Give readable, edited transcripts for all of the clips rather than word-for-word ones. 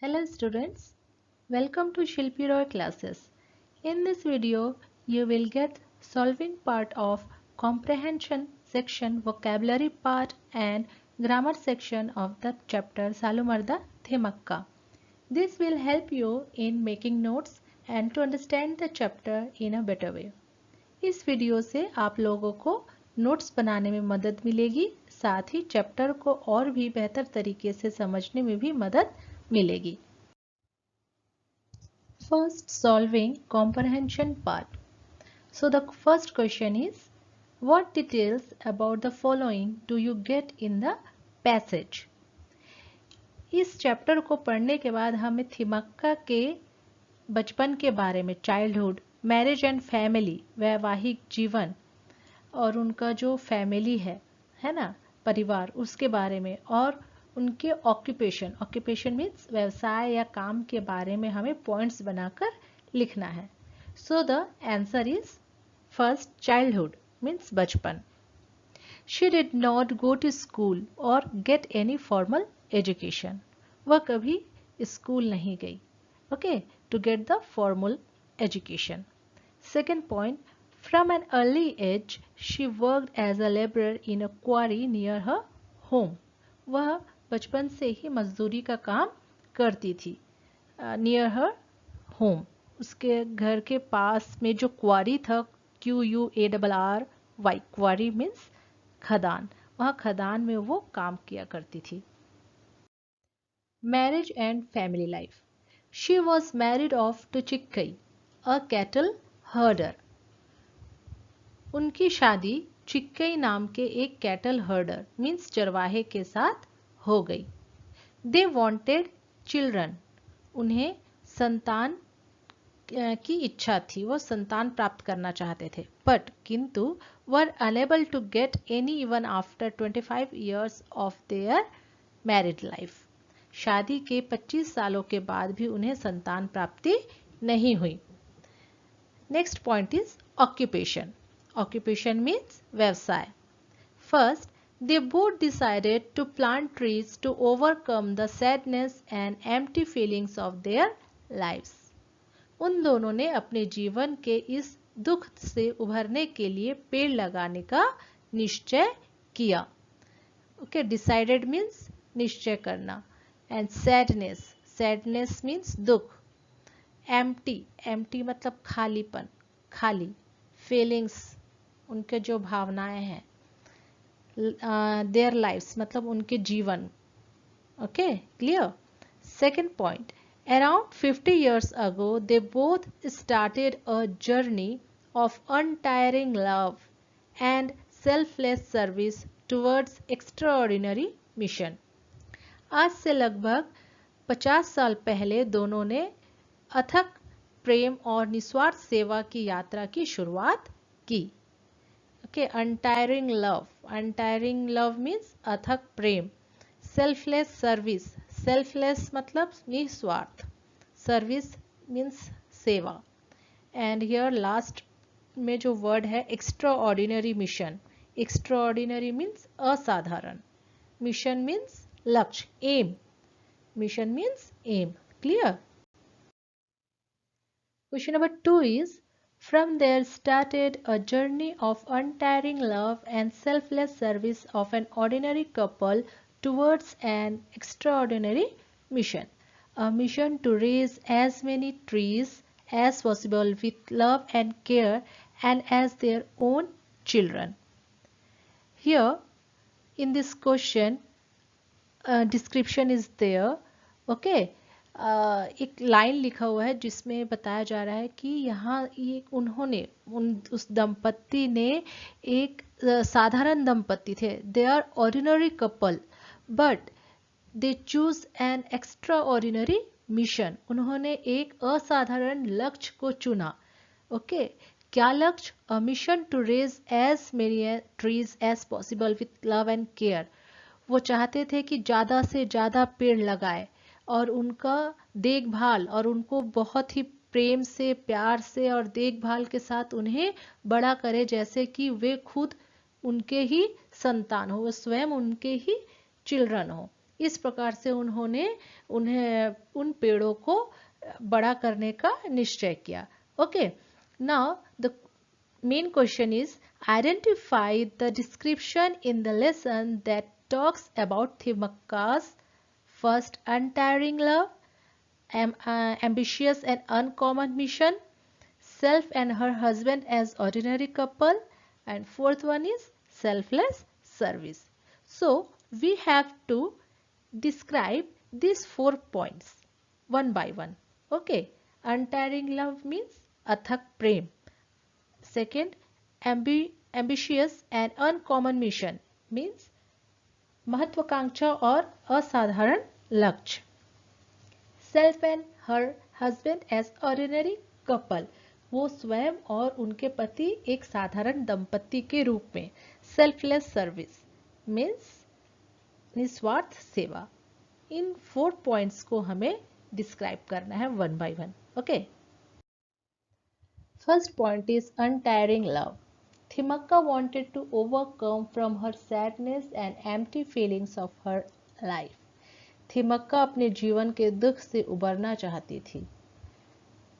Hello students, welcome to Shilpi Roy classes. In this video, you will get solving part of comprehension section, vocabulary part and grammar section of the chapter Salumarda Thimakka. This will help you in making notes and to understand the chapter in a better way. इस video से आप लोगों को notes बनाने में मदद मिलेगी, साथ ही चैप्टर को और भी बेहतर तरीके से समझने में भी मदद मिलेगी. First, solving comprehension part. So the first question is, what details about the following do you get in the passage? इस चैप्टर को पढ़ने के बाद हमें थिमक्का के बचपन के बारे में, चाइल्डहुड, मैरिज एंड फैमिली, वैवाहिक जीवन और उनका जो फैमिली है ना, परिवार, उसके बारे में और उनके ऑक्यूपेशन मीन्स व्यवसाय या काम के बारे में हमें पॉइंट्स बनाकर लिखना है. So the answer is first, childhood means बचपन. She did not go to school और गेट एनी फॉर्मल एजुकेशन. वह कभी स्कूल नहीं गई, okay, to get the formal education. Second point, from an early age she worked as a laborer in a quarry near her home. वह बचपन से ही मजदूरी का काम करती थी. नियर हर होम, उसके घर के पास में जो क्वारी था, QUARRY, क्वारी मीन्स खदान, वह खदान में वो काम किया करती थी. Marriage and family life. She was married of to Chikkaiah, a cattle herder. उनकी शादी चिक्कई नाम के एक कैटल हर्डर मीन्स चरवाहे के साथ हो गई. दे वॉन्टेड चिल्ड्रन, उन्हें संतान की इच्छा थी, वो संतान प्राप्त करना चाहते थे. बट किंतु were unable to get any even after 25 years of their married life. शादी के 25 सालों के बाद भी उन्हें संतान प्राप्ति नहीं हुई. Next point is occupation. Occupation means व्यवसाय. First, they both decided to plant trees to overcome the sadness and empty feelings of their lives. उन दोनों ने अपने जीवन के इस दुख से उभरने के लिए पेड़ लगाने का निश्चय किया. Okay, decided means निश्चय करना. And sadness means दुख. empty मतलब खालीपन, खाली. feelings उनके जो भावनाएं हैं. देयर लाइफ्स मतलब उनके जीवन. Okay, clear. Second point, around 50 years ago they both started a journey of untiring love and selfless service towards extraordinary mission. आज से लगभग 50 साल पहले दोनों ने अथक प्रेम और निस्वार्थ सेवा की यात्रा की शुरुआत की. Okay, untiring love means अथक प्रेम. selfless service, selfless मतलब निस्वार्थ, service means सेवा. and here last में जो word है extraordinary mission. extraordinary means असाधारण. mission means लक्ष्य, aim. mission means aim. clear? Question number 2 is, from there started a journey of untiring love and selfless service of an ordinary couple towards an extraordinary mission. A mission to raise as many trees as possible with love and care and as their own children. Here in this question, description is there. Okay. एक line लिखा हुआ है जिसमें बताया जा रहा है कि यहाँ उन्होंने उस दंपत्ति ने, एक साधारण दंपत्ति थे, they are ordinary couple but they choose an extraordinary mission. उन्होंने एक असाधारण लक्ष्य को चुना. ओके, क्या लक्ष्य? A mission to raise as many trees as possible with love and care. वो चाहते थे कि ज़्यादा से ज़्यादा पेड़ लगाए और उनका देखभाल और उनको बहुत ही प्रेम से, प्यार से और देखभाल के साथ उन्हें बड़ा करे, जैसे कि वे खुद उनके ही संतान हो, वे स्वयं उनके ही चिल्ड्रन हो. इस प्रकार से उन्होंने उन पेड़ों को बड़ा करने का निश्चय किया. Okay, now the main question is, identify the description in the lesson that talks about Thimakka's first untiring love, ambitious and uncommon mission, self and her husband as ordinary couple, and fourth one is selfless service. So we have to describe these 4 points one by one. Okay, untiring love means athak prem. Second, ambitious and uncommon mission means महत्वाकांक्षा और असाधारण लक्ष्य. Self and her husband as ordinary couple, वो स्वयं और उनके पति एक साधारण दंपति के रूप में. सेल्फलेस सर्विस मीन्स निस्वार्थ सेवा. इन 4 पॉइंट्स को हमें डिस्क्राइब करना है one by one. Okay, first point is untiring love. Thimakka wanted to overcome from her sadness and empty feelings of her life. Thimmakka अपने जीवन के दुख से उबरना चाहती थी.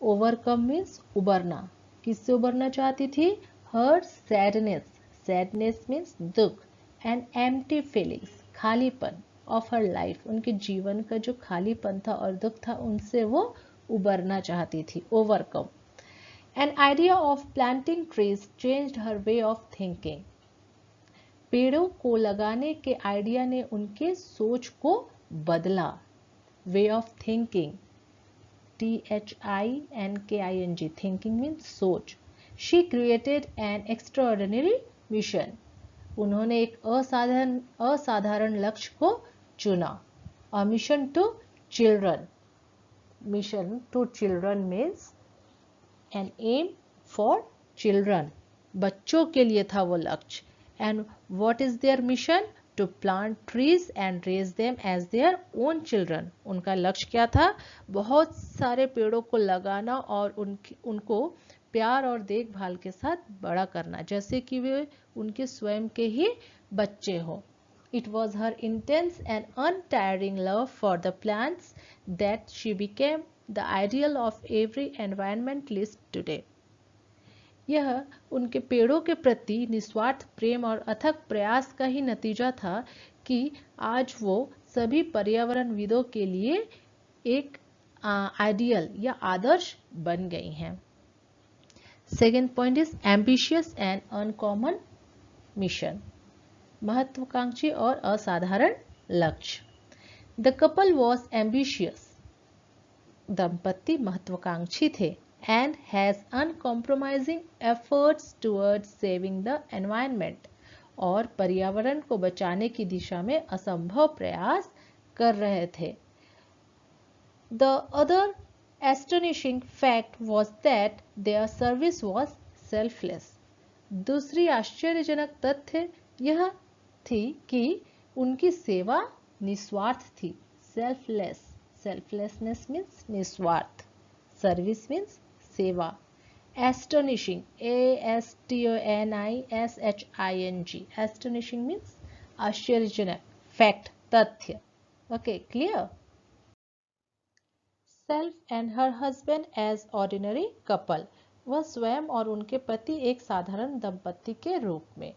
Overcome means उबरना. किससे उबरना चाहती थी? Her sadness. Sadness means दुख. And empty feelings, खालीपन of her life. उनके जीवन का जो खालीपन था और दुख था, उनसे वो उबरना चाहती थी. Overcome. An idea of planting trees changed her way of thinking. पेड़ों को लगाने के आइडिया ने उनके सोच को बदला. Way of thinking, THINKING, thinking means सोच. She created an extraordinary mission. उन्होंने एक असाधारण लक्ष्य को चुना. A mission to children. Mission to children means an aim for children. बच्चों के लिए था वो लक्ष्य. And what is their mission? To plant trees and raise them as their own children. उनका लक्ष्य क्या था? बहुत सारे पेड़ों को लगाना और उनको प्यार और देखभाल के साथ बड़ा करना, जैसे कि वे उनके स्वयं के ही बच्चे हो. It was her intense and untiring love for the plants that she became the ideal of every environmentalist today. यह उनके पेड़ों के प्रति निस्वार्थ प्रेम और अथक प्रयास का ही नतीजा था कि आज वो सभी पर्यावरणविदों के लिए एक आइडियल या आदर्श बन गई हैं. Second point is ambitious and uncommon mission. महत्वाकांक्षी और असाधारण लक्ष्य. The couple was ambitious. दंपति महत्वाकांक्षी थे. And has uncompromising efforts towards saving the environment. और पर्यावरण को बचाने की दिशा में असंभव प्रयास कर रहे थे. The other astonishing fact was that their service was selfless. दूसरी आश्चर्यजनक तथ्य यह थी कि उनकी सेवा निस्वार्थ थी. सेल्फलेस. Selflessness means निस्वार्थ. Service means सेवा. Astonishing, ASTONISHING. Astonishing means आश्चर्यजनक. Fact, तथ्य. Okay, clear? Self and her husband as ordinary couple. वह स्वयं और उनके पति एक साधारण दंपति के रूप में.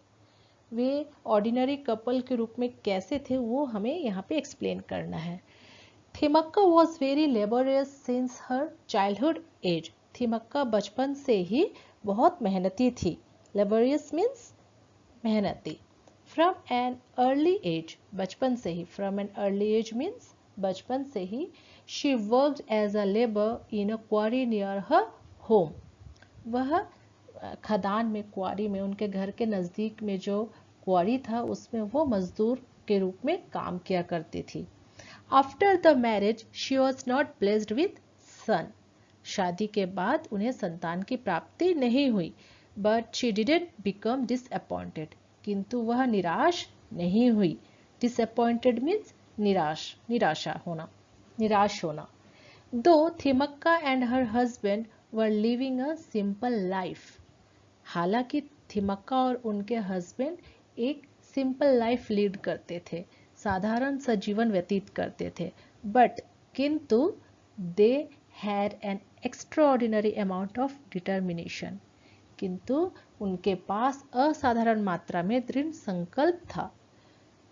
वे ऑर्डिनरी कपल के रूप में कैसे थे वो हमें यहाँ पे एक्सप्लेन करना है. Thimmakka was very laborious since her childhood age. Thimmakka बचपन से ही बहुत मेहनती थी. लेबोरियस मीन्स मेहनती. फ्रॉम एन अर्ली एज, बचपन से ही. From an early age means बचपन से ही. She worked as a labour in a quarry near her home. वह खदान में, क्वारी में, उनके घर के नज़दीक में जो क्वारी था उसमें वो मजदूर के रूप में काम किया करती थी. After the marriage she was not blessed with son. शादी के बाद उन्हें संतान की प्राप्ति नहीं हुई. But she didn't become disappointed. किंतु वह निराश नहीं हुई. डिसअपॉइंटेड मीन्स निराश होना. दो Thimmakka and her husband were living a simple life. हालांकि थिमक्का और उनके हस्बैंड एक सिंपल लाइफ लीड करते थे. साधारण सा जीवन व्यतीत करते थे, बट किंतु they had an extraordinary amount of determination, किंतु उनके पास असाधारण मात्रा में दृढ़ संकल्प था।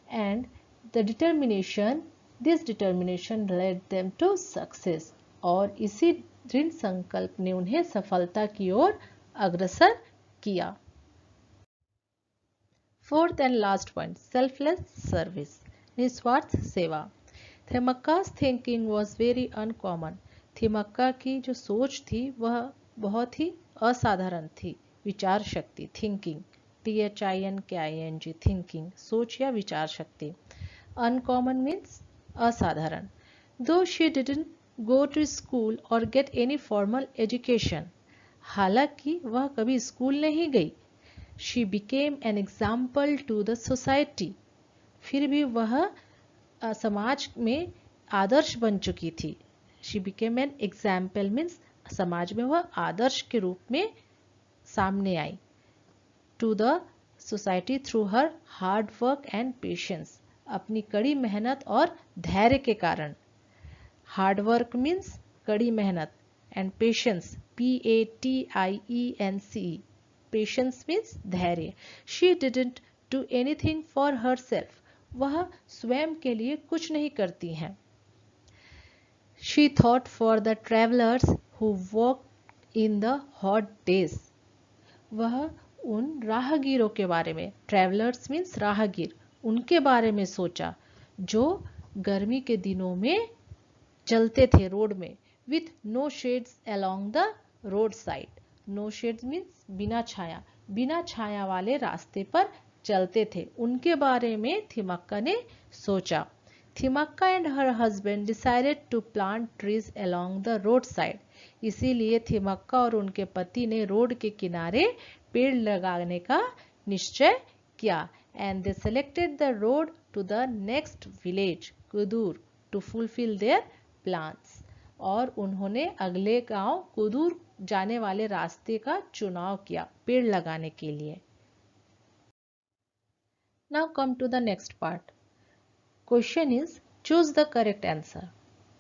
And the determination this determination led them to success, और इसी दृढ़ संकल्प ने उन्हें सफलता की ओर अग्रसर किया। Fourth and point point, selfless service, निस्वार्थ सेवा। Thimmakka's thinking was very uncommon. Thimmakka की जो सोच थी वह बहुत ही असाधारण थी। विचार शक्ति, थिंकिंग, THINKING, थिंकिंग, सोच या विचार शक्ति। अनकॉमन मीन्स असाधारण। Though she didn't go to school और गेट एनी फॉर्मल एजुकेशन, हालांकि वह कभी स्कूल नहीं गई। She became an example to the society, फिर भी वह समाज में आदर्श बन चुकी थी। She became an example means समाज में वह आदर्श के रूप में सामने आई। To the society through her hard work and patience, अपनी कड़ी मेहनत और धैर्य के कारण। हार्ड वर्क मीन्स कड़ी मेहनत, and patience, PATIENCE, patience means धैर्य। She didn't do anything for herself, वह स्वयं के लिए कुछ नहीं करती हैं। She thought for the travellers who walk in the hot days, वह उन राहगीरों के बारे में, ट्रेवलर्स मीन्स राहगीर, उनके बारे में सोचा जो गर्मी के दिनों में चलते थे रोड में। With no shades along the road side, no shades means बिना छाया वाले रास्ते पर चलते थे, उनके बारे में थिमक्का ने सोचा। Thimmakka and her husband decided to plant trees along the road side, इसीलिए थिमक्का और उनके पति ने रोड के किनारे पेड़ लगाने का निश्चय किया। And they selected the road to the next village Kudur to fulfil their plans, और उन्होंने अगले गांव कुदूर जाने वाले रास्ते का चुनाव किया पेड़ लगाने के लिए। Now come to the next part. Question is choose the correct answer.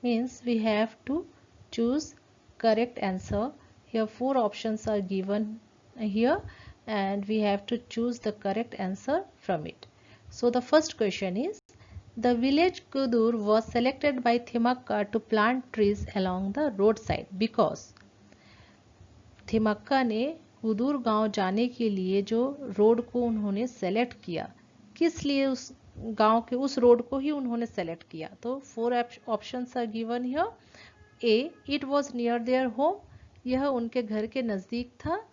Means we have to choose correct answer. Here 4 options are given here and we have to choose the correct answer from it. So the first question is the village Kudur was selected by Thimakka to plant trees along the roadside because Thimmakka ने कुदूर गांव जाने के लिए जो road को उन्होंने select किया, किस लिए उस गांव के उस रोड को ही उन्होंने सेलेक्ट किया। तो 4 options are given here. A, it was near their home, यह उनके घर के नज़दीक था।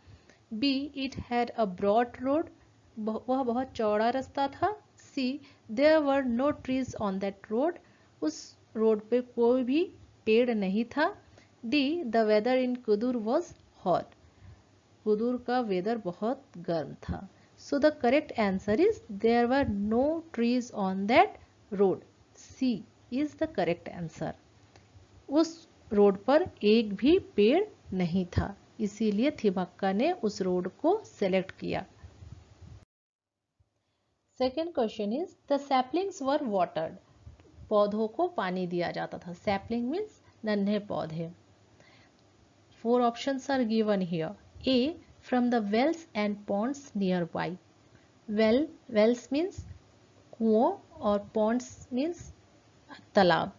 B, it had a broad road, वह बहुत चौड़ा रास्ता था। C, there were no trees on that road, उस रोड पे कोई भी पेड़ नहीं था। D, the weather in Kudur was hot, Kudur का वेदर बहुत गर्म था। So the correct answer is there were no trees on that road. C is the correct answer. उस रोड पर एक भी पेड़ नहीं था, इसीलिए थिमक्का ने उस रोड को सेलेक्ट किया। Second question is the saplings were watered, पौधों को पानी दिया जाता था। सैपलिंग मीन्स नन्हे पौधे। 4 options are given here. A, from the wells and ponds nearby. Wells means कुओं और ponds means तालाब,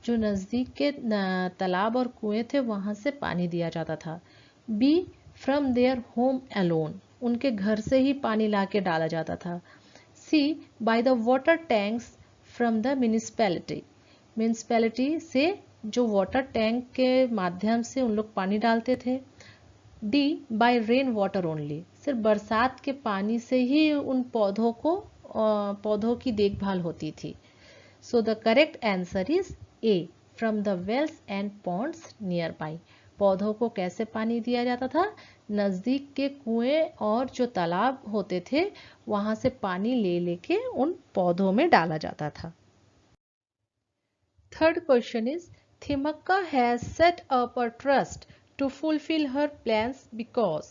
जो नज़दीक के तालाब और कुएं थे वहां से पानी दिया जाता था। B, from their home alone, उनके घर से ही पानी लाके डाला जाता था। C, by the water tanks from the municipality, से जो वाटर टैंक के माध्यम से उन लोग पानी डालते थे। D, by rain water only, सिर्फ बरसात के पानी से ही उन पौधों की देखभाल होती थी। So the correct answer is A, from the wells and ponds nearby, पौधों को कैसे पानी दिया जाता था, नजदीक के कुएं और जो तालाब होते थे वहां से पानी ले लेके उन पौधों में डाला जाता था। Third question is Thimmakka has set up a trust to fulfil her plans because,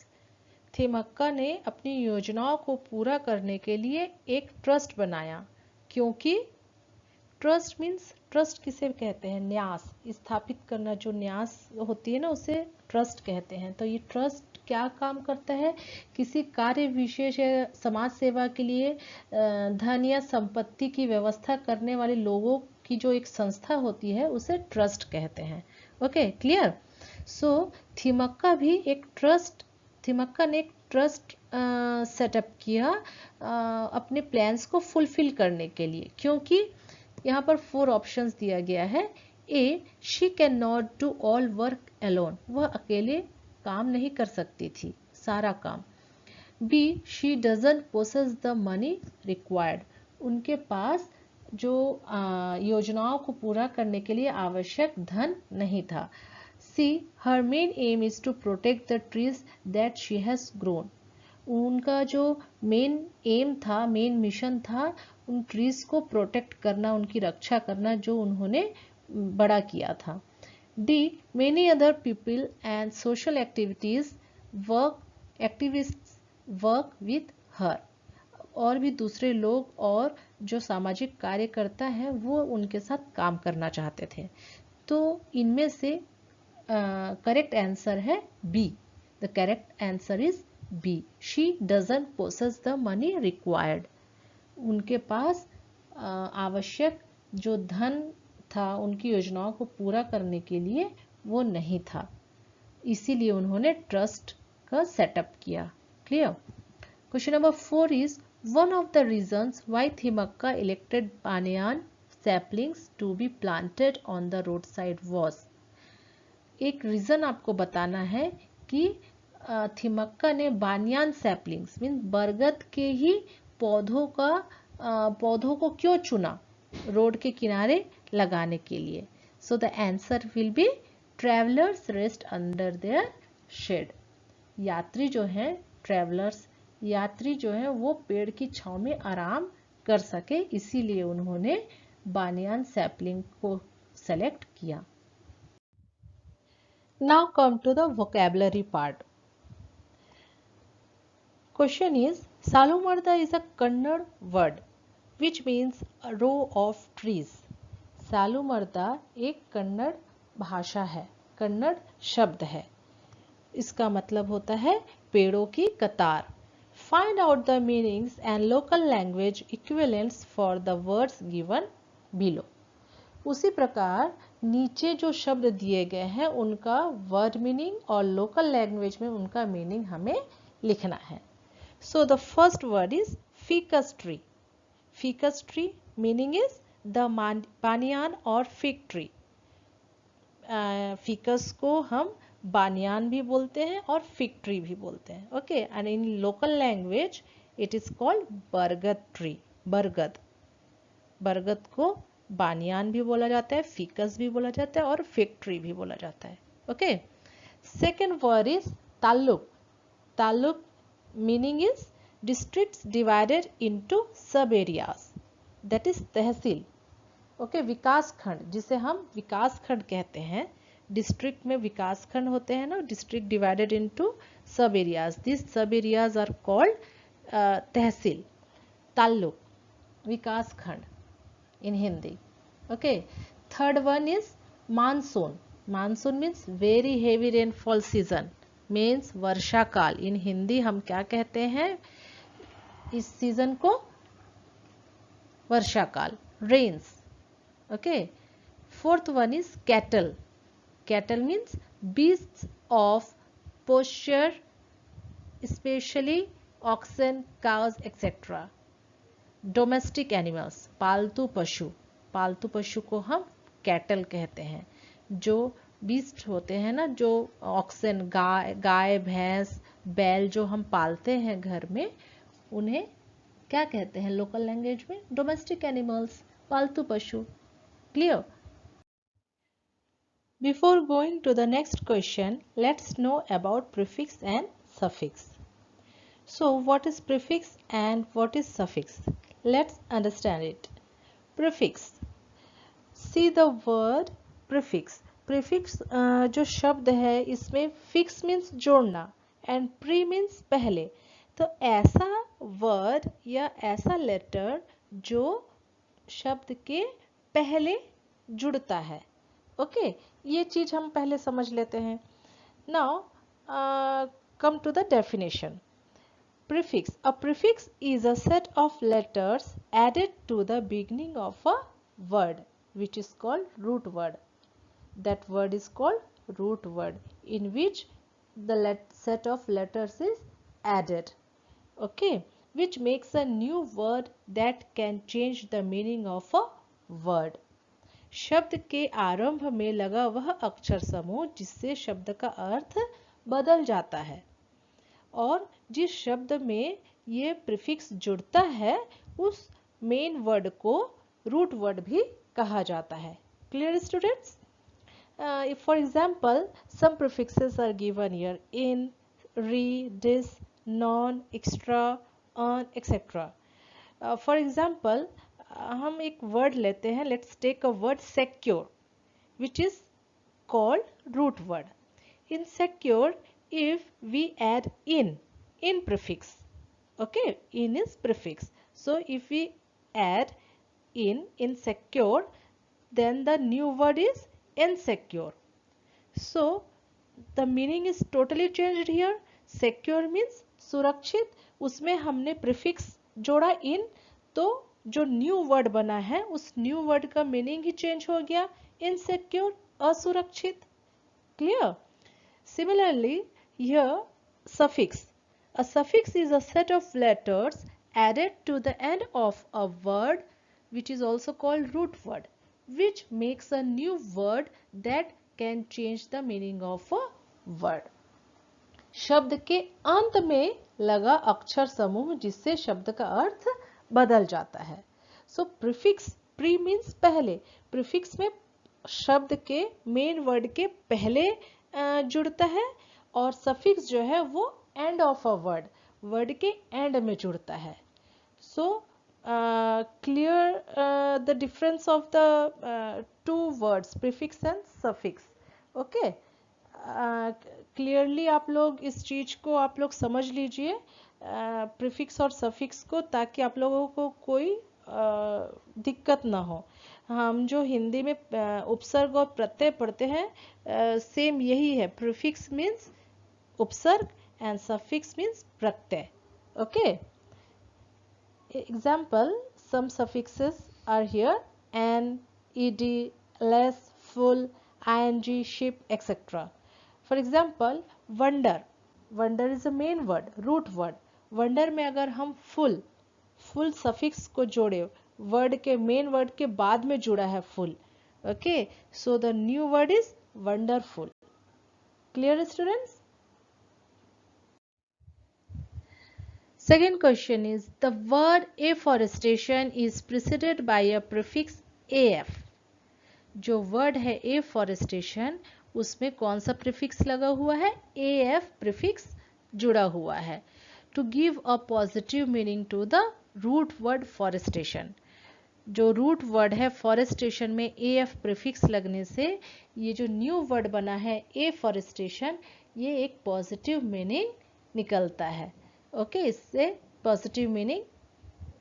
Thimmakka ने अपनी योजनाओं को पूरा करने के लिए एक ट्रस्ट बनाया, क्योंकि ट्रस्ट मीन्स, ट्रस्ट किसे कहते हैं? न्यास, स्थापित करना, जो न्यास होती है ना उसे ट्रस्ट कहते हैं। तो ये ट्रस्ट क्या काम करता है? किसी कार्य विशेष या समाज सेवा के लिए धन या संपत्ति की व्यवस्था करने वाले लोगों की जो एक संस्था होती है उसे ट्रस्ट कहते हैं। Okay, clear? सो थिमक्का भी एक ट्रस्ट, थिमक्का ने एक ट्रस्ट सेटअप किया अपने प्लान्स को फुलफिल करने के लिए, क्योंकि यहाँ पर 4 ऑप्शंस दिया गया है। A, she can not do all work alone, वह अकेले काम नहीं कर सकती थी सारा काम। B, she doesn't possess the money required, उनके पास जो योजनाओं को पूरा करने के लिए आवश्यक धन नहीं था। C, her main aim is to protect the trees that she has grown, उनका जो मेन एम था, मेन मिशन था, उन ट्रीज को प्रोटेक्ट करना, उनकी रक्षा करना जो उन्होंने बड़ा किया था। D, many other people and social activists work with her, और भी दूसरे लोग और जो सामाजिक कार्यकर्ता हैं वो उनके साथ काम करना चाहते थे। तो इनमें से करेक्ट आंसर है B. The correct answer is B, she doesn't possess the money required, उनके पास आवश्यक जो धन था उनकी योजनाओं को पूरा करने के लिए वो नहीं था, इसीलिए उन्होंने ट्रस्ट का सेटअप किया। Clear? Question number 4 is one of the reasons why Thimmakka elected banyan saplings to be planted on the road side was, एक रीजन आपको बताना है कि थिमक्का ने बानियान सैपलिंग्स मीन बरगद के ही पौधों को क्यों चुना रोड के किनारे लगाने के लिए। So the answer will be travellers rest under their shade, यात्री जो हैं, ट्रैवलर्स यात्री जो हैं वो पेड़ की छांव में आराम कर सके, इसीलिए उन्होंने बानियान सैपलिंग को सेलेक्ट किया। Now come to the vocabulary part. Question is, Salumarda is a Kannada word which means a row of trees. सालुमर्दा एक कन्नड़ भाषा है, कन्नड़ शब्द है, इसका मतलब होता है पेड़ों की कतार। Find out the meanings and local language equivalents for the words given below. उसी प्रकार नीचे जो शब्द दिए गए हैं उनका वर्ड मीनिंग और लोकल लैंग्वेज में उनका मीनिंग हमें लिखना है। So the first word is ficus tree. Ficus tree meaning is the banyan और फिग ट्री। फीकस को हम बानियान भी बोलते हैं और फिग ट्री भी बोलते हैं। Okay, and in local language it is called बरगद ट्री। बरगद, बरगद को बानियान भी बोला जाता है, फीकस भी बोला जाता है और फिग ट्री भी बोला जाता है। Okay, second word is taluk. Taluk meaning is districts divided into sub areas, that is tehsil. Okay, विकास खंड, जिसे हम विकास खंड कहते हैं। डिस्ट्रिक्ट में विकास खंड होते हैं ना, district divided into sub areas, this सब एरियाज आर कॉल्ड तहसील। ताल्लुक, विकास खंड in Hindi. Okay, third one is monsoon. Monsoon means very heavy rainfall season, means वर्षा काल। in हिंदी हम क्या कहते हैं इस सीजन को? वर्षा काल, rains. Okay, fourth one is cattle. Cattle means beasts of pasture, especially oxen, cows, etc. Domestic animals, पालतू पशु। पालतू पशु को हम कैटल कहते हैं। जो बीस्ट होते हैं ना, जो ऑक्सन, गाय भैंस बैल जो हम पालते हैं घर में, उन्हें क्या कहते हैं लोकल लैंग्वेज में? डोमेस्टिक एनिमल्स, पालतू पशु। Clear? Before going to the next question, let's know about prefix and suffix. So what is prefix and what is suffix? Let's understand it. Prefix. See the word prefix. Prefix जो शब्द है इसमें fix means जोड़ना and pre means पहले। तो ऐसा word या ऐसा letter जो शब्द के पहले जुड़ता है। ओके, ये चीज हम पहले समझ लेते हैं। Now come to the definition. Prefix. A prefix is a set of letters added to the beginning of a word, which is called root word. That word is called root word, in which the set of letters is added. Okay, which makes a new word that can change the meaning of a word. शब्द के आरंभ में लगा वह अक्षर समूह जिससे शब्द का अर्थ बदल जाता है, और जिस शब्द में ये प्रीफिक्स जुड़ता है उस मेन वर्ड को रूट वर्ड भी कहा जाता है। Clear students? For example some prefixes are given here: in, re, dis, non, extra, on, etcetera. For example हम एक वर्ड लेते हैं, let's take a word secure, which is called root word. In secure, if we add in prefix, okay, in is prefix, so if we add in secure, then the new word is insecure, so the meaning is totally changed here. Secure means सुरक्षित, उसमें हमने prefix जोड़ा in, तो जो new word बना है उस new word का मीनिंग ही चेंज हो गया, इनसिक्योर, असुरक्षित। Clear? Similarly, here suffix. A suffix is a set of letters added to the end of a word, which is also called root word, which makes a new word that can change the meaning of a word. शब्द के अंत में लगा अक्षर समूह जिससे शब्द का अर्थ बदल जाता है। सो प्रीफिक्स, प्री मीन्स पहले, प्रीफिक्स में शब्द के मेन वर्ड के पहले जुड़ता है, और सफिक्स जो है वो end of a word, word के एंड में जुड़ता है। So clear the difference of the two words, prefix and suffix. Okay, clearly आप लोग इस चीज को आप लोग समझ लीजिए, प्रीफिक्स और सफिक्स को, ताकि आप लोगों को कोई दिक्कत ना हो। हम जो हिंदी में उपसर्ग और प्रत्यय पढ़ते हैं, सेम यही है। प्रीफिक्स मीन्स उपसर्ग एंड सफिक्स मीन्स प्रत्यय। Okay, example, some suffixes are here: en, ED, less, ful, ING, ship, etcetera. For example, wonder, wonder is a main word, root word. Wonder में अगर हम फुल सफिक्स को जोड़े, word के main word के बाद में जुड़ा है full, okay, so the new word is wonderful. Clear students? Second question is, the word afforestation is preceded by a prefix af. जो वर्ड है afforestation, उसमें कौन सा प्रीफिक्स लगा हुआ है? af प्रीफिक्स जुड़ा हुआ है, to give a positive meaning to the root word forestation. जो रूट वर्ड है फॉरेस्टेशन में af प्रीफिक्स लगने से ये जो न्यू वर्ड बना है afforestation, ये एक पॉजिटिव मीनिंग निकलता है। ओके, इससे पॉजिटिव मीनिंग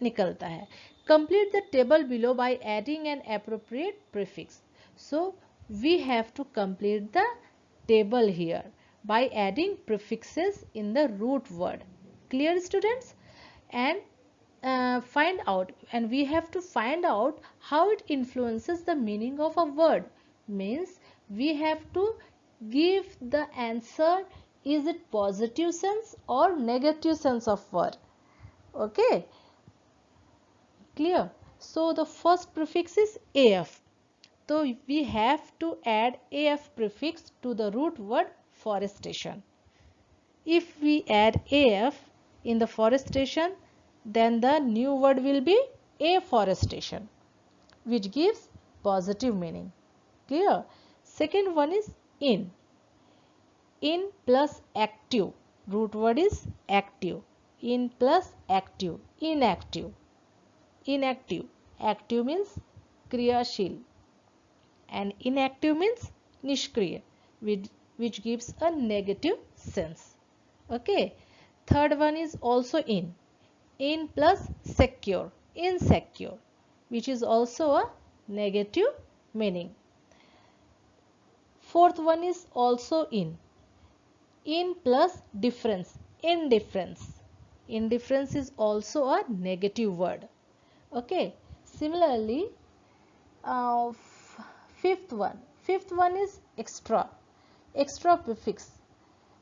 निकलता है। Complete the table below by adding an appropriate prefix. So we have to complete the table here by adding prefixes in the root word. Clear students? And find out, and we have to find out how it influences the meaning of a word. Means we have to give the answer, is it positive sense or negative sense of word. Okay, clear? So the first prefix is af, so we have to add af prefix to the root word forestation. If we add af in the forestation, then the new word will be afforestation, which gives positive meaning. Clear? Second one is in. In plus active, root word is active. In plus active, inactive. Inactive, active means kriyashil and inactive means nishkriya, which gives a negative sense. Okay, third one is also in plus secure, insecure, which is also a negative meaning. Fourth one is also in. In plus difference, indifference. Indifference is also a negative word. Okay. Similarly, uh, fifth one is extra. Extra prefix.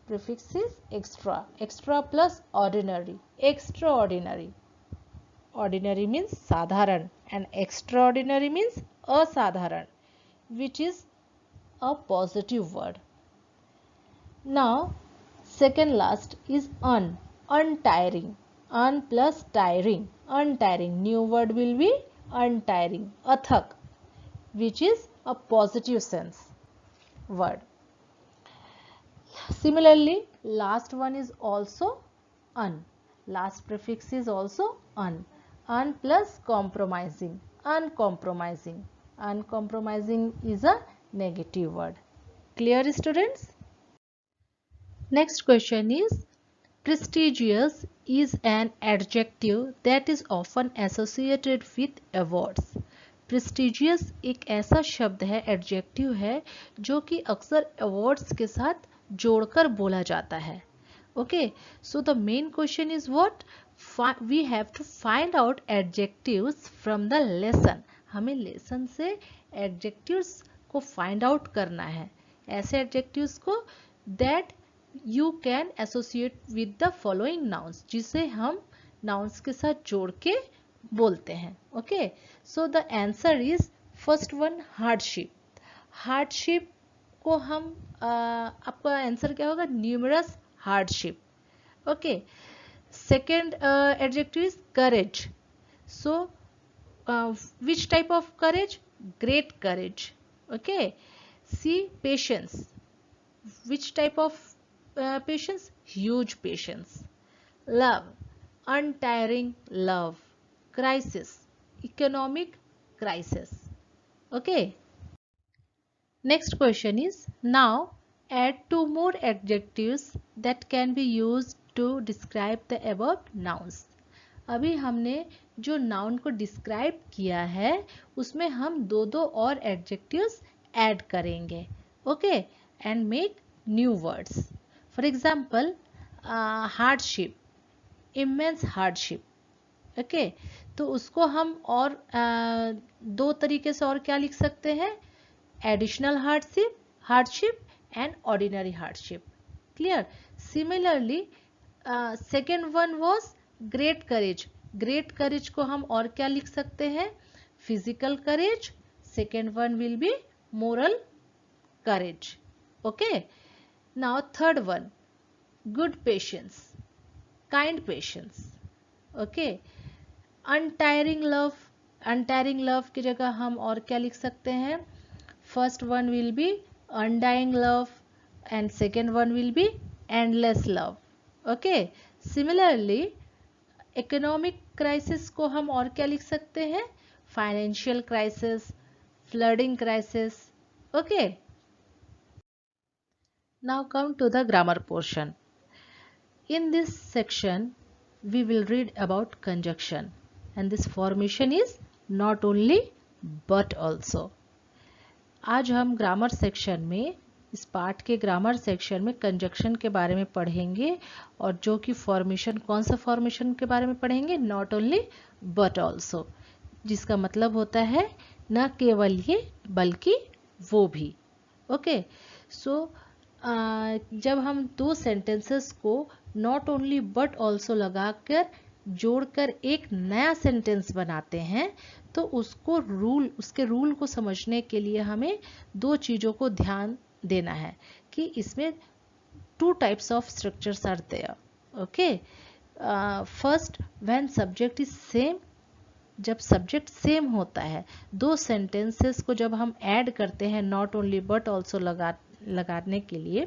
Prefix is extra. Extra plus ordinary. Extraordinary. Ordinary means sadharan and extraordinary means asadharan, which is a positive word. Now, second last is untiring. Un plus tiring. Untiring. New word will be untiring. Athak, which is a positive sense word. Similarly, last one is also un. Last prefix is also un. Un plus compromising. Uncompromising. Uncompromising is a negative word. Clear, students? Next question is, prestigious is an adjective that is often associated with awards. Prestigious एक ऐसा शब्द है, adjective है, जो कि अक्सर awards के साथ जोड़कर बोला जाता है. Okay, so the main question is what? We have to find out adjectives from the lesson. हमें लेसन से एडजेक्टिव्स को फाइंड आउट करना है, ऐसे एडजेक्टिव्स को that you can associate with the following nouns, जिसे हम नाउन्स के साथ जोड़ के बोलते हैं. Okay, so the answer is first one hardship. Hardship को हम आपका आंसर क्या होगा? Numerous hardship. Okay, second adjective is courage. So which type of courage? Great courage. Okay, C patience. Which type of patience? Huge patience. Love, untiring love. Crisis, economic crisis. Okay. Next question is, now add two more adjectives that can be used to describe the above nouns. अभी हमने जो noun को describe किया है उसमें हम दो और एडजेक्टिव्स ऐड करेंगे. Okay, and make new words. For example, hardship, immense hardship. Okay, तो उसको हम और दो तरीके से और क्या लिख सकते हैं? Additional hardship and ordinary hardship. Clear? Similarly, second one was great courage. Great courage को हम और क्या लिख सकते हैं? Physical courage. Second one will be moral courage. Okay. Now third one, good patience, kind patience. Okay, untiring love. Untiring love की जगह हम और क्या लिख सकते हैं? First one will be undying love and second one will be endless love. Okay, similarly economic crisis को हम और क्या लिख सकते हैं? Financial crisis, flooding crisis. Okay. Now come to the grammar portion. In this section, we will read about conjunction, and this formation is not only but also. आज हम grammar section में, इस पार्ट के ग्रामर सेक्शन में conjunction के बारे में पढ़ेंगे, और जो कि फॉर्मेशन, कौन सा फॉर्मेशन के बारे में पढ़ेंगे? नॉट ओनली बट ऑल्सो, जिसका मतलब होता है न केवल ये बल्कि वो भी. ओके, सो जब हम दो सेंटेंसेस को नॉट ओनली बट ऑल्सो लगाकर जोड़कर एक नया सेंटेंस बनाते हैं, तो उसके रूल को समझने के लिए हमें दो चीज़ों को ध्यान देना है कि इसमें two types of structures are there. Okay, first, when subject is same. जब सब्जेक्ट सेम होता है, दो सेंटेंसेस को जब हम ऐड करते हैं नॉट ओनली बट ऑल्सो लगाने के लिए,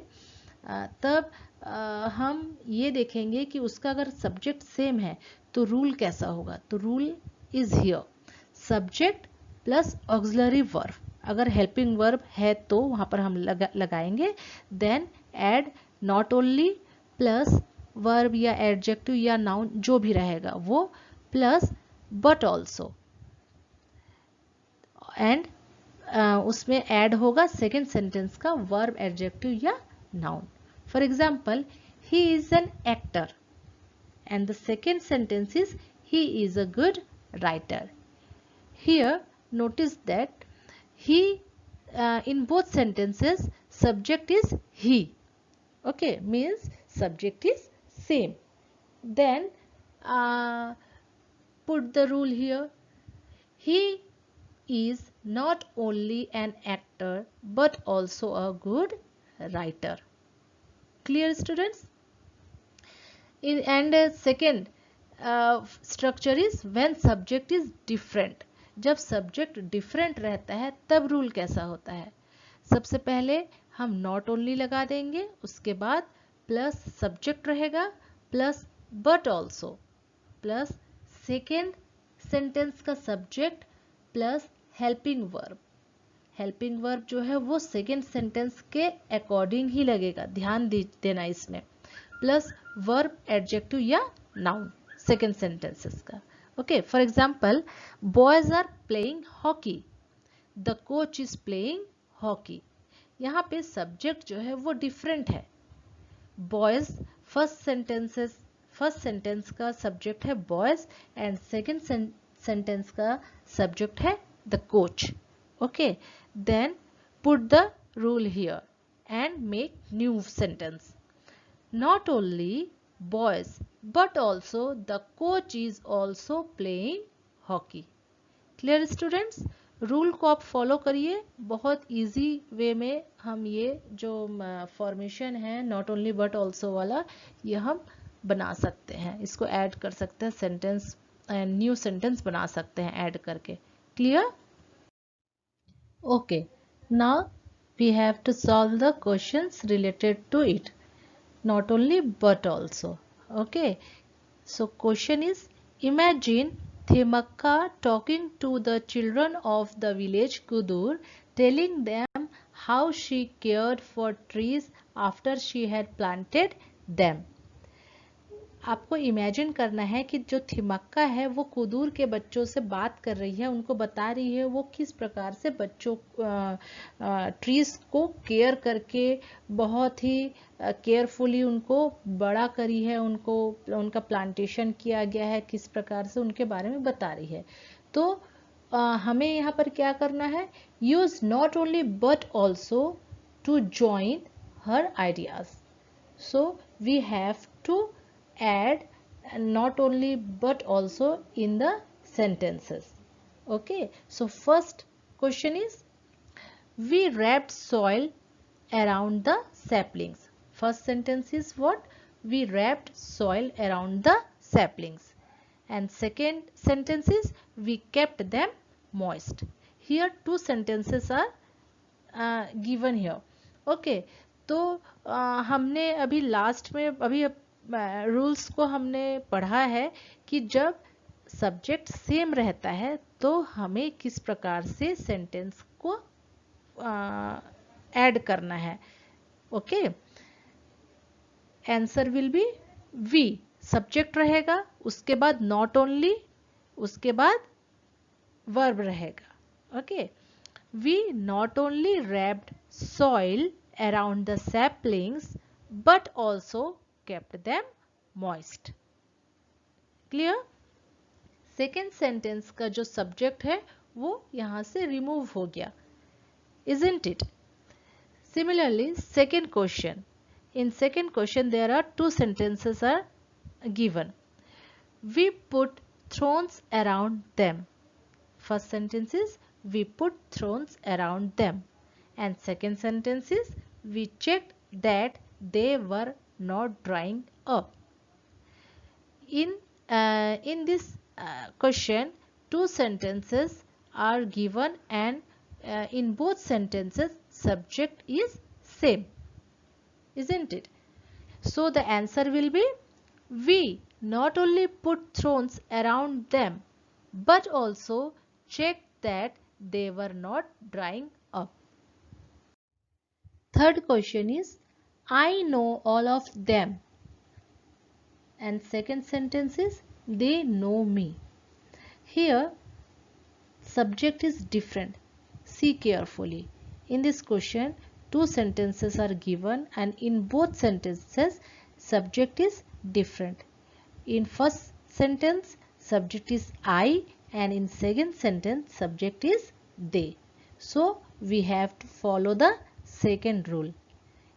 तब हम ये देखेंगे कि उसका अगर सब्जेक्ट सेम है तो रूल कैसा होगा. तो rule is here, subject plus auxiliary verb. अगर हेल्पिंग वर्ब है तो वहां पर हम लगाएंगे. Then add not only plus verb या एडजेक्टिव या नाउन जो भी रहेगा वो, प्लस बट ऑल्सो. एंड उसमें ऐड होगा सेकेंड सेंटेंस का वर्ब, एडजेक्टिव या noun. For example, he is an actor and the second sentence is he is a good writer. Here notice that he in both sentences subject is he. Okay, means subject is same. Then put the rule here. He is not only an actor but also a good writer. Clear, students? And second structure is when subject is different. जब subject different रहता है तब rule कैसा होता है. सबसे पहले हम नॉट ओनली लगा देंगे, उसके बाद प्लस सब्जेक्ट रहेगा plus but also plus second sentence का subject plus helping verb. Helping verb जो है वो सेकेंड सेंटेंस के अकॉर्डिंग ही लगेगा, ध्यान देना इसमें, प्लस वर्ब, एडजेक्टिव या नाउन सेकेंड सेंटेंसेस का. Okay, for example, boys are playing hockey, the coach is playing hockey. यहाँ पे सब्जेक्ट जो है वो डिफरेंट है. बॉयज फर्स्ट सेंटेंस का सब्जेक्ट है बॉयज एंड सेकेंड सेंटेंस का सब्जेक्ट है the coach. Okay, then put the rule here and make new sentence. Not only boys but also the coach is also playing hockey. Clear students? Rule को आप follow करिए, बहुत easy way में हम ये जो फॉर्मेशन है नॉट ओनली बट ऑल्सो वाला, ये हम बना सकते हैं, इसको ऐड कर सकते हैं, सेंटेंस न्यू सेंटेंस बना सकते हैं ऐड करके. Clear? Okay, now we have to solve the questions related to it. Not only but also. Okay, so question is, imagine Thimakka talking to the children of the village Kudur, telling them how she cared for trees after she had planted them. आपको imagine करना है कि जो थिमक्का है वो कुदूर के बच्चों से बात कर रही है, उनको बता रही है वो किस प्रकार से बच्चों ट्रीज को केयर करके बहुत ही केयरफुली उनको बड़ा करी है, उनको उनका प्लांटेशन किया गया है, किस प्रकार से उनके बारे में बता रही है. तो हमें यहाँ पर क्या करना है, use not only but also to join her ideas. So we have to add not only but also in the sentences. Okay, so first question is, we wrapped soil around the saplings. First sentence is what? We wrapped soil around the saplings. And second sentence is, we kept them moist. Here two sentences are given here. Okay, तो हमने अभी last में अभी rules को हमने पढ़ा है कि जब सब्जेक्ट सेम रहता है तो हमें किस प्रकार से सेंटेंस को ऐड करना है. Okay, answer will be we, subject रहेगा, उसके बाद नॉट ओनली, उसके बाद वर्ब रहेगा. Okay, we not only wrapped soil around the saplings but also kept them moist. Clear? Second sentence का जो सब्जेक्ट है वो यहां से रिमूव हो गया, isn't it? Similarly, second question. In second question there are two sentences are given. We put thrones around them. First sentence is, we put thrones around them, and second sentence is, we checked that they were not drying up. In this question two sentences are given and in both sentences subject is same, isn't it? So the answer will be, we not only put thrones around them but also checked that they were not drying up. Third question is, I know all of them. And second sentence is, they know me. Here subject is different. See carefully. In this question, two sentences are given and in both sentences, subject is different. In first sentence, subject is I and in second sentence, subject is they. So, we have to follow the second rule,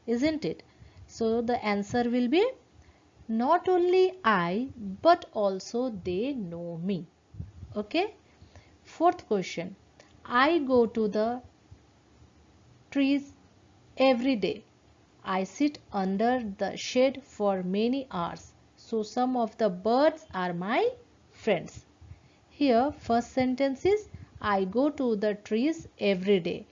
isn't it? So, the answer will be not only I but also they know me. Okay. Fourth question. I go to the trees every day. I sit under the shade for many hours. So some of the birds are my friends. Here first sentence is I go to the trees every day.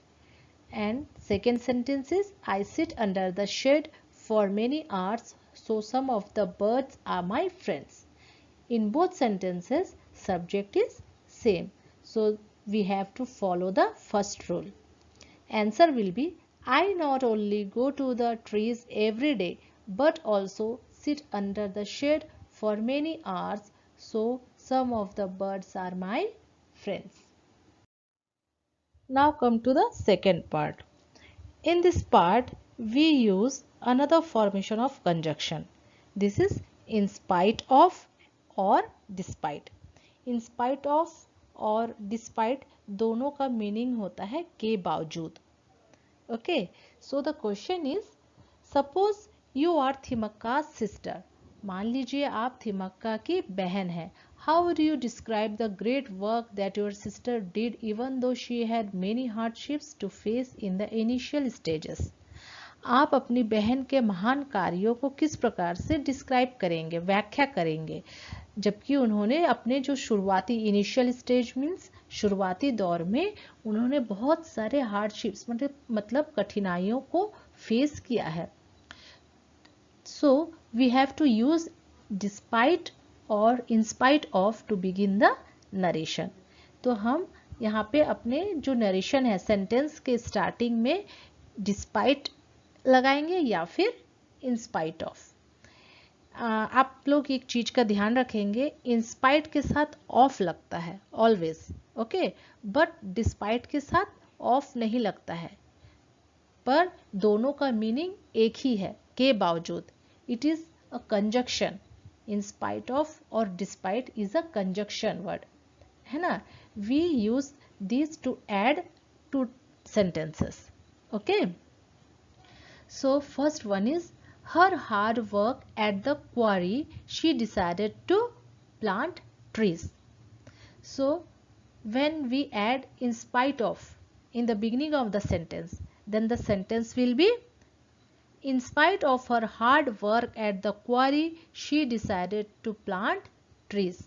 And second sentence is I sit under the shade for many hours. So some of the birds are my friends. In both sentences, subject is same. So we have to follow the first rule. Answer will be I not only go to the trees every day but also sit under the shade for many hours. So some of the birds are my friends. Now come to the second part. In this part, we use another formation of conjunction. This is in spite of or despite. In spite of और despite दोनों का meaning होता है के बावजूद. Okay, so the question is, suppose you are थिमक्का's sister. मान लीजिए आप थिमक्का की बहन हैं. How would you describe the great work that your sister did even though she had many hardships to face in the initial stages? आप अपनी बहन के महान कार्यों को किस प्रकार से डिस्क्राइब करेंगे, व्याख्या करेंगे, जबकि उन्होंने अपने जो शुरुआती इनिशियल स्टेज मीन्स शुरुआती दौर में उन्होंने बहुत सारे हार्डशिप्स मतलब कठिनाइयों को फेस किया है. So we have to use despite और in spite of to begin the narration. तो हम यहाँ पे अपने जो नरेशन है सेंटेंस के स्टार्टिंग में डिस्पाइट लगाएंगे या फिर इन स्पाइट ऑफ. आप लोग एक चीज का ध्यान रखेंगे, इन स्पाइट के साथ ऑफ लगता है ऑलवेज. ओके, बट डिस्पाइट के साथ ऑफ नहीं लगता है, पर दोनों का मीनिंग एक ही है, के बावजूद. It is a conjunction. In spite of और despite is a conjunction word, है ना. We use this to add two sentences. Okay, so first one is her hard work at the quarry, she decided to plant trees. So when we add in spite of in the beginning of the sentence, then the sentence will be in spite of her hard work at the quarry, she decided to plant trees.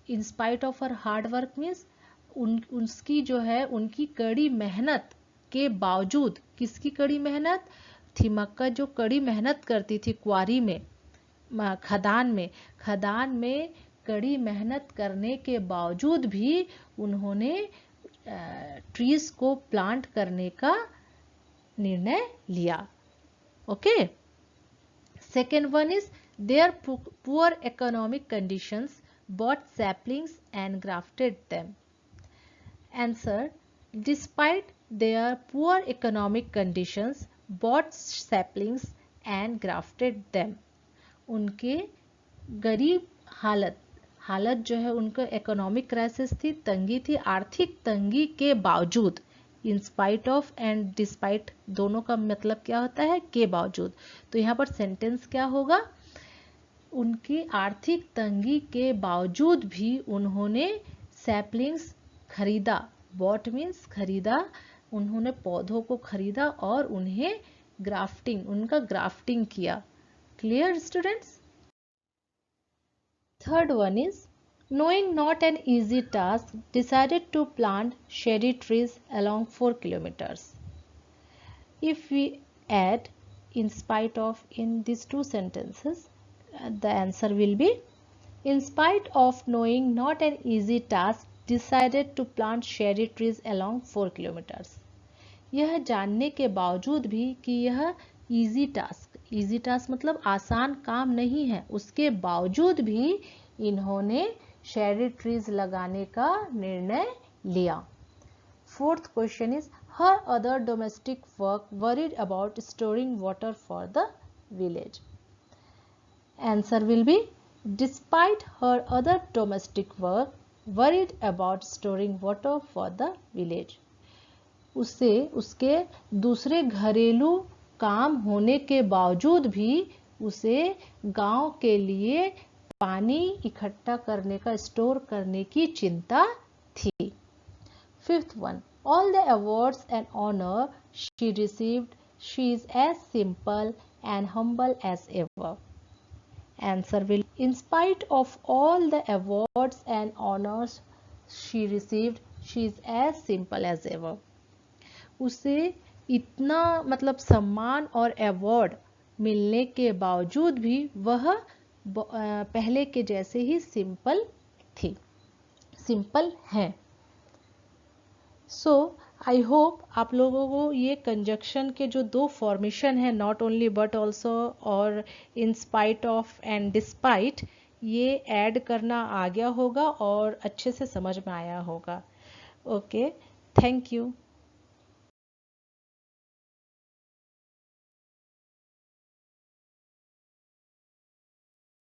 In spite of her hard work means उसकी जो है उनकी कड़ी मेहनत के बावजूद. किसकी कड़ी मेहनत? थिमक्का जो कड़ी मेहनत करती थी क्वारी में, खदान में कड़ी मेहनत करने के बावजूद भी उन्होंने ट्रीज को प्लांट करने का निर्णय लिया. Okay, second one is their poor economic conditions bought saplings and grafted them. Answer: despite their poor economic conditions, bought saplings and grafted them. उनके गरीब हालत जो है, उनका इकोनॉमिक क्राइसिस थी, तंगी थी, आर्थिक तंगी के बावजूद. इन स्पाइट ऑफ एंड डिस्पाइट दोनों का मतलब क्या होता है? के बावजूद. तो यहाँ पर सेंटेंस क्या होगा? उनकी आर्थिक तंगी के बावजूद भी उन्होंने सैपलिंग्स खरीदा. बॉट मीन्स खरीदा. उन्होंने पौधों को खरीदा और उन्हें उनका ग्राफ्टिंग किया. Clear students? Third one is knowing not an easy task, decided to plant shady trees along 4 kilometers. If we add in spite of in these two sentences, the answer will be in spite of knowing not an easy task, decided to plant cherry trees along 4 kilometers. यह जानने के बावजूद भी कि यह easy task मतलब आसान काम नहीं है, उसके बावजूद भी इन्होंने शेरी ट्रीज लगाने का निर्णय लिया. Fourth question is, her other domestic work worried about storing water for the village. Answer will be, despite her other domestic work, worried about storing water for the village. उसे उसके दूसरे घरेलू काम होने के बावजूद भी उसे गांव के लिए पानी इकट्ठा करने का, स्टोर करने की चिंता थी. Fifth one, all the awards and honor she received, she is as simple and humble as ever. Answer will, in spite of all the awards and honors she received, she is as simple as ever. उसे इतना मतलब सम्मान और award मिलने के बावजूद भी वह पहले के जैसे ही सिंपल थी, सिंपल है. सो आई होप आप लोगों को ये कंजक्शन के जो दो फॉर्मेशन है, नॉट ओनली बट ऑल्सो और in spite of and despite, ये ऐड करना आ गया होगा और अच्छे से समझ में आया होगा. Okay, thank you.